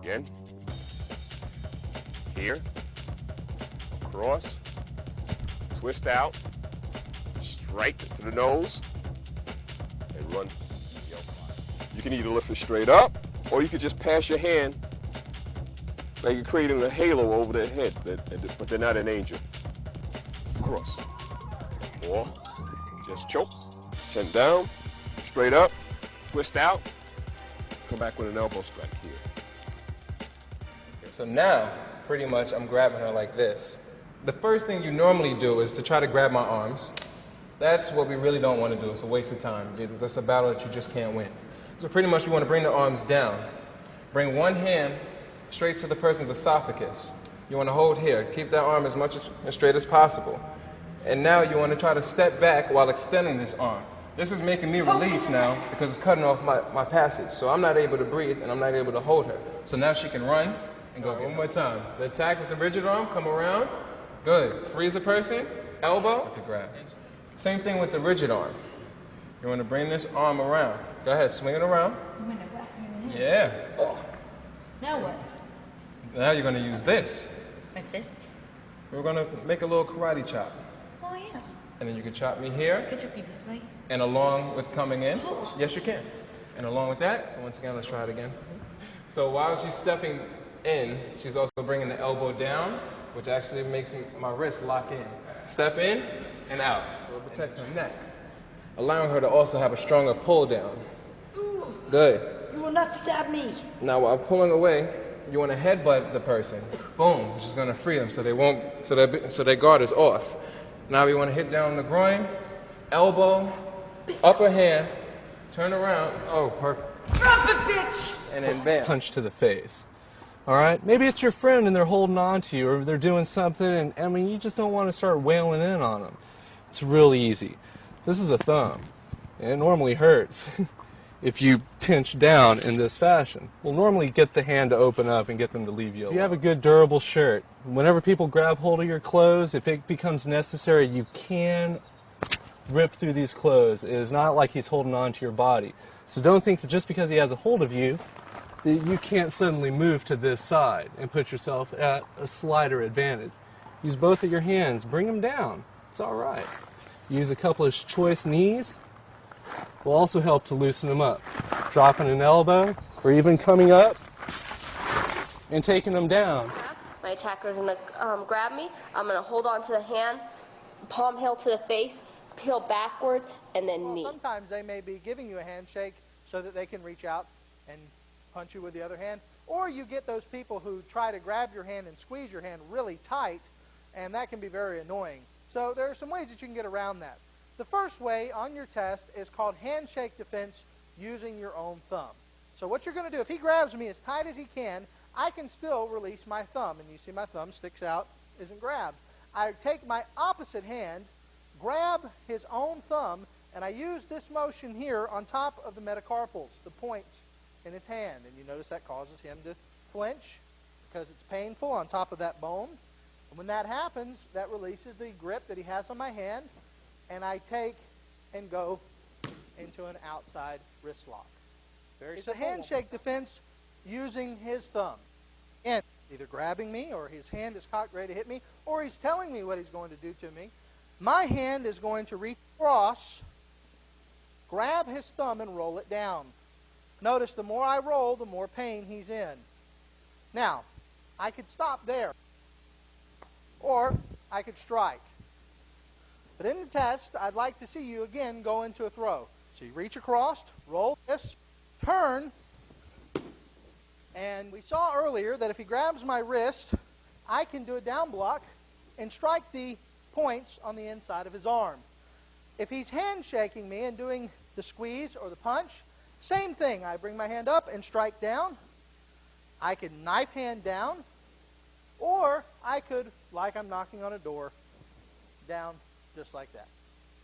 Again. Here. Across. Twist out. Strike to the nose. And run. You can either lift it straight up, or you could just pass your hand like you're creating a halo over their head, but they're not an angel. Cross. Or just choke. Chin down. Straight up. Twist out. Come back with an elbow strike here. So now, pretty much, I'm grabbing her like this. The first thing you normally do is to try to grab my arms. That's what we really don't want to do. It's a waste of time. That's a battle that you just can't win. So pretty much we want to bring the arms down. Bring one hand straight to the person's esophagus. You want to hold here. Keep that arm as straight as possible. And now you want to try to step back while extending this arm. This is making me release now because it's cutting off my passage. So I'm not able to breathe and I'm not able to hold her. So now she can run and go. One more time. The attack with the rigid arm, come around. Good. Freeze the person, elbow, with the grab. Same thing with the rigid arm. You want to bring this arm around. Go ahead, swing it around. Yeah. Oh. Now what? Now you're going to use this. My fist? We're going to make a little karate chop. Oh, yeah. And then you can chop me here. Could you be this way? And along with coming in. Yes, you can. And along with that, so once again, let's try it again. So while she's stepping in, she's also bringing the elbow down, which actually makes my wrist lock in. Step in and out. So it protects her neck, allowing her to also have a stronger pull down. Good. You will not stab me. Now while pulling away, you want to headbutt the person. Boom, which is going to free them so they won't, so their guard is off. Now we want to hit down the groin, elbow, upper hand, turn around. Oh, perfect. Drop it, bitch! And then bam. Punch to the face. All right? Maybe it's your friend and they're holding on to you or they're doing something and I mean, you just don't want to start wailing in on them. It's really easy. This is a thumb. And it normally hurts if you pinch down in this fashion. We'll normally get the hand to open up and get them to leave you alone. If you have a good durable shirt, whenever people grab hold of your clothes, if it becomes necessary, you can rip through these clothes. It is not like he's holding on to your body. So don't think that just because he has a hold of you, that you can't suddenly move to this side and put yourself at a slighter advantage. Use both of your hands. Bring them down. It's all right. Use a couple of choice knees. Will also help to loosen them up. Dropping an elbow or even coming up and taking them down. My attacker's going to grab me. I'm going to hold on to the hand, palm heel to the face, peel backwards, and then knee. Sometimes they may be giving you a handshake so that they can reach out and punch you with the other hand. Or you get those people who try to grab your hand and squeeze your hand really tight, and that can be very annoying. So there are some ways that you can get around that. The first way on your test is called handshake defense using your own thumb. So what you're going to do, if he grabs me as tight as he can, I can still release my thumb. And you see my thumb sticks out, isn't grabbed. I take my opposite hand, grab his own thumb, and I use this motion here on top of the metacarpals, the points in his hand. And you notice that causes him to flinch because it's painful on top of that bone. And when that happens, that releases the grip that he has on my hand, and I take and go into an outside wrist lock. It's a handshake defense using his thumb. And either grabbing me, or his hand is cocked ready to hit me, or he's telling me what he's going to do to me. My hand is going to reach across, grab his thumb, and roll it down. Notice the more I roll, the more pain he's in. Now, I could stop there, or I could strike. But in the test, I'd like to see you again go into a throw. So you reach across, roll this, turn, and we saw earlier that if he grabs my wrist, I can do a down block and strike the points on the inside of his arm. If he's handshaking me and doing the squeeze or the punch, same thing. I bring my hand up and strike down. I can knife hand down, or I could, like I'm knocking on a door, down just like that.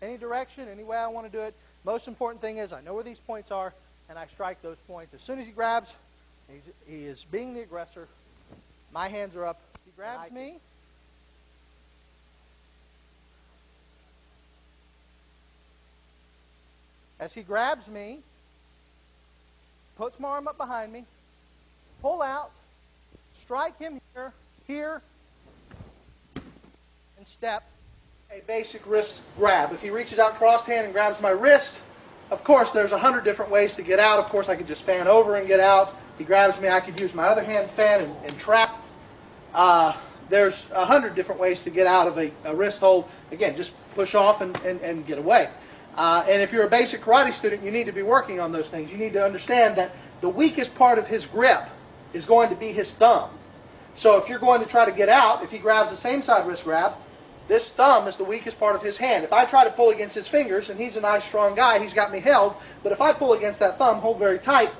Any direction, any way I want to do it. Most important thing is I know where these points are, and I strike those points. As soon as he grabs, he is being the aggressor. My hands are up. He grabs me. As he grabs me, puts my arm up behind me, pull out, strike him here, and step. A basic wrist grab. If he reaches out crossed hand and grabs my wrist, of course there's 100 different ways to get out. Of course I could just fan over and get out. He grabs me, I could use my other hand fan and trap. There's 100 different ways to get out of a wrist hold. Again, just push off and get away. And if you're a basic karate student, you need to be working on those things. You need to understand that the weakest part of his grip is going to be his thumb. So if you're going to try to get out, if he grabs the same side wrist grab, this thumb is the weakest part of his hand. If I try to pull against his fingers, and he's a nice strong guy, he's got me held, but if I pull against that thumb, hold very tight,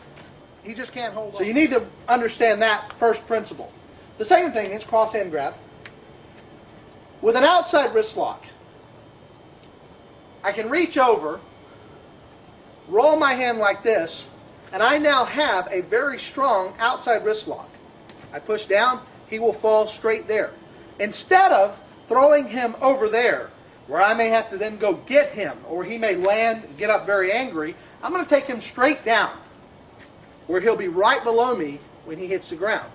he just can't hold on. So you need to understand that first principle. The second thing is cross hand grab. With an outside wrist lock, I can reach over, roll my hand like this, and I now have a very strong outside wrist lock. I push down, he will fall straight there. Instead of throwing him over there, where I may have to then go get him, or he may land and get up very angry, I'm going to take him straight down, where he'll be right below me when he hits the ground.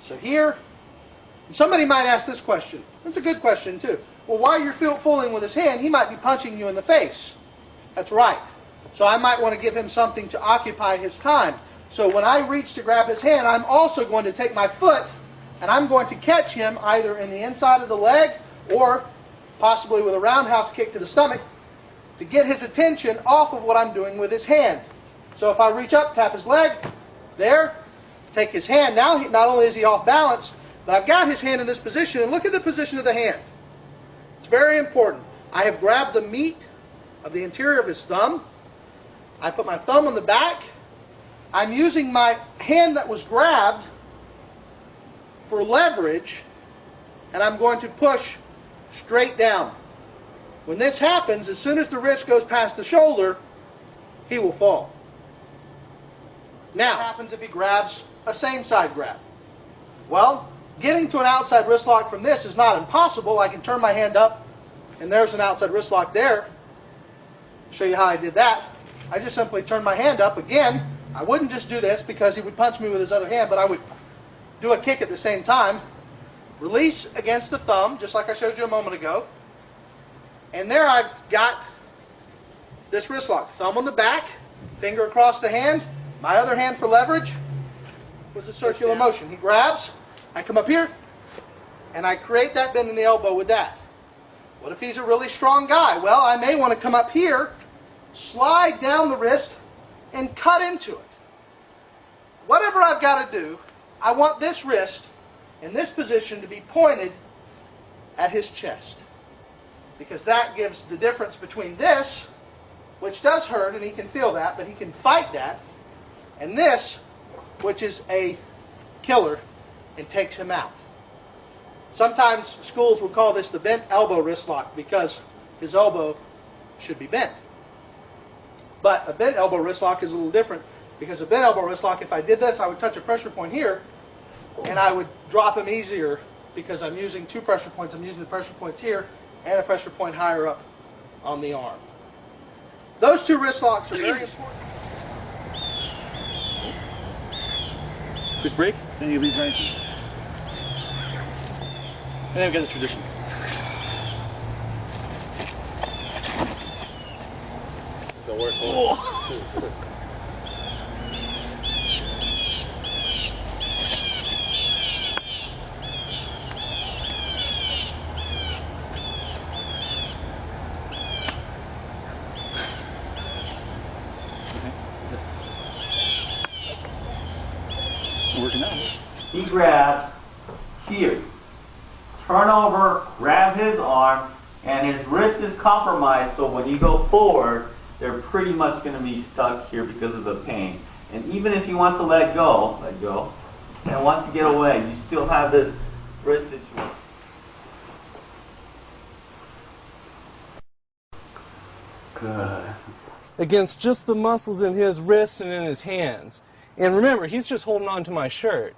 So here, somebody might ask this question. It's a good question too. Well, while you're fooling with his hand, he might be punching you in the face. That's right. So I might want to give him something to occupy his time. So when I reach to grab his hand, I'm also going to take my foot and I'm going to catch him either in the inside of the leg or possibly with a roundhouse kick to the stomach to get his attention off of what I'm doing with his hand. So if I reach up, tap his leg, there, take his hand. Now, not only is he off balance, but I've got his hand in this position, and look at the position of the hand. It's very important. I have grabbed the meat of the interior of his thumb. I put my thumb on the back. I'm using my hand that was grabbed for leverage, and I'm going to push straight down. When this happens, as soon as the wrist goes past the shoulder, he will fall. Now, what happens if he grabs a same side grab? Well, getting to an outside wrist lock from this is not impossible. I can turn my hand up, and there's an outside wrist lock there. I'll show you how I did that. I just simply turn my hand up again. I wouldn't just do this because he would punch me with his other hand, but I would do a kick at the same time. Release against the thumb, just like I showed you a moment ago. And there I've got this wrist lock. Thumb on the back, finger across the hand, my other hand for leverage. Was a circular motion. He grabs, I come up here, and I create that bend in the elbow with that. What if he's a really strong guy? Well, I may want to come up here, slide down the wrist, and cut into it. Whatever I've got to do, I want this wrist in this position to be pointed at his chest. Because that gives the difference between this, which does hurt and he can feel that, but he can fight that, and this, which is a killer and takes him out. Sometimes schools will call this the bent elbow wrist lock because his elbow should be bent. But a bent elbow wrist lock is a little different because a bent elbow wrist lock, if I did this, I would touch a pressure point here and I would drop him easier because I'm using two pressure points. I'm using the pressure points here and a pressure point higher up on the arm. Those two wrist locks are very important. Quick break, then you leave right. And then we got the tradition. So we're working out. He grabs here, turn over, grab his arm, and his wrist is compromised, so when you go forward, they're pretty much going to be stuck here because of the pain. And even if he wants to let go, and wants to get away, you still have this wrist situation. Good. Against just the muscles in his wrists and in his hands. And remember, he's just holding on to my shirt.